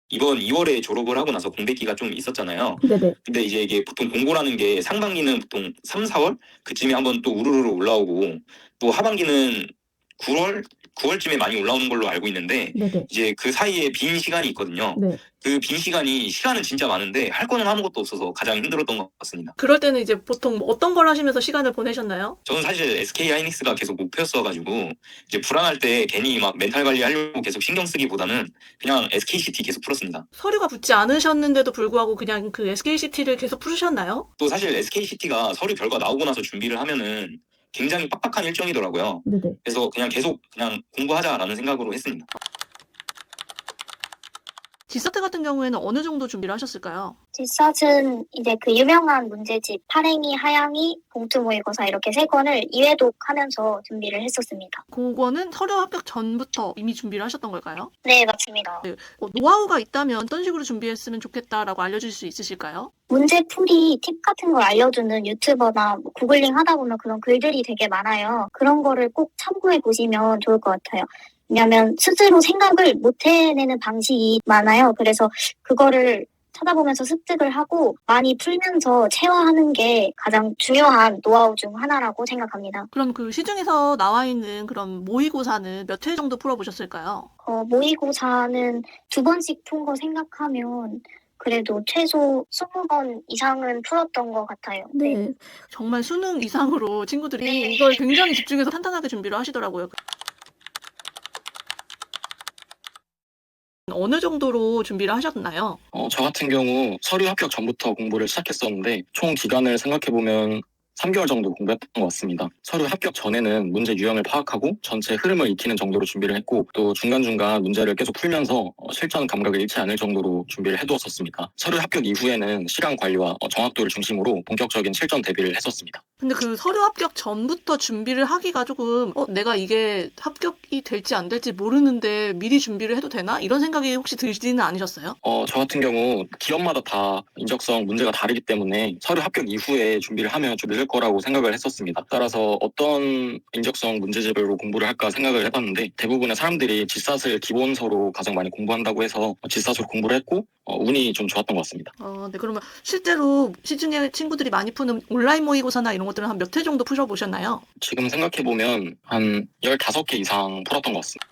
이번 2월에 졸업을 하고 나서 공백기가 좀 있었잖아요. 네네. 근데 이제 이게 보통 공고라는 게 상반기는 보통 3, 4월 그쯤에 한번 또 우르르 올라오고 또 하반기는 9월쯤에 많이 올라오는 걸로 알고 있는데 네네. 이제 그 사이에 빈 시간이 있거든요. 네. 그 빈 시간은 진짜 많은데 할 거는 아무것도 없어서 가장 힘들었던 것 같습니다. 그럴 때는 이제 보통 뭐 어떤 걸 하시면서 시간을 보내셨나요? 저는 사실 SK 하이닉스가 계속 목표였어가지고 이제 불안할 때 괜히 막 멘탈 관리하려고 계속 신경 쓰기보다는 그냥 SKCT 계속 풀었습니다. 서류가 붙지 않으셨는데도 불구하고 그냥 그 SKCT를 계속 풀으셨나요? 또 사실 SKCT가 서류 결과 나오고 나서 준비를 하면은 굉장히 빡빡한 일정이더라고요. 네네. 그래서 그냥 계속 그냥 공부하자라는 생각으로 했습니다. 지사트 같은 경우에는 어느 정도 준비를 하셨을까요? 뒷샷은 이제 그 유명한 문제집 파랭이, 하양이, 봉투 모의고사 이렇게 3권을 2회독 하면서 준비를 했었습니다. 그거는 서류 합격 전부터 이미 준비를 하셨던 걸까요? 네, 맞습니다. 노하우가 있다면 어떤 식으로 준비했으면 좋겠다라고 알려줄 수 있으실까요? 문제풀이 팁 같은 걸 알려주는 유튜버나 뭐 구글링 하다 보면 그런 글들이 되게 많아요. 그런 거를 꼭 참고해 보시면 좋을 것 같아요. 왜냐하면 스스로 생각을 못 해내는 방식이 많아요. 그래서 그거를 찾아보면서 습득을 하고 많이 풀면서 체화하는 게 가장 중요한 노하우 중 하나라고 생각합니다. 그럼 그 시중에서 나와 있는 그런 모의고사는 몇 회 정도 풀어보셨을까요? 모의고사는 2번씩 푼 거 생각하면 그래도 최소 20번 이상은 풀었던 것 같아요. 네. 정말 수능 이상으로 친구들이 네. 이걸 굉장히 집중해서 탄탄하게 준비를 하시더라고요. 어느 정도로 준비를 하셨나요? 저 같은 경우 서류 합격 전부터 공부를 시작했었는데 총 기간을 생각해보면 3개월 정도 공부했던 것 같습니다. 서류 합격 전에는 문제 유형을 파악하고 전체 흐름을 익히는 정도로 준비를 했고 또 중간중간 문제를 계속 풀면서 실전 감각을 잃지 않을 정도로 준비를 해두었었습니다. 서류 합격 이후에는 시간 관리와 정확도를 중심으로 본격적인 실전 대비를 했었습니다. 근데 그 서류 합격 전부터 준비를 하기가 조금 내가 이게 합격이 될지 안 될지 모르는데 미리 준비를 해도 되나? 이런 생각이 혹시 들지는 않으셨어요? 저 같은 경우 기업마다 다 인적성 문제가 다르기 때문에 서류 합격 이후에 준비를 하면 좀 늦을 거라고 생각을 했었습니다. 따라서 어떤 인적성 문제집으로 공부를 할까 생각을 해봤는데 대부분의 사람들이 지사슬 기본서로 가장 많이 공부한다고 해서 지사슬로 공부를 했고 운이 좀 좋았던 것 같습니다. 네, 그러면 실제로 시중에 친구들이 많이 푸는 온라인 모의고사나 이런 것들은 한 몇 회 정도 푸셔보셨나요? 지금 생각해보면 한 15개 이상 풀었던 것 같습니다.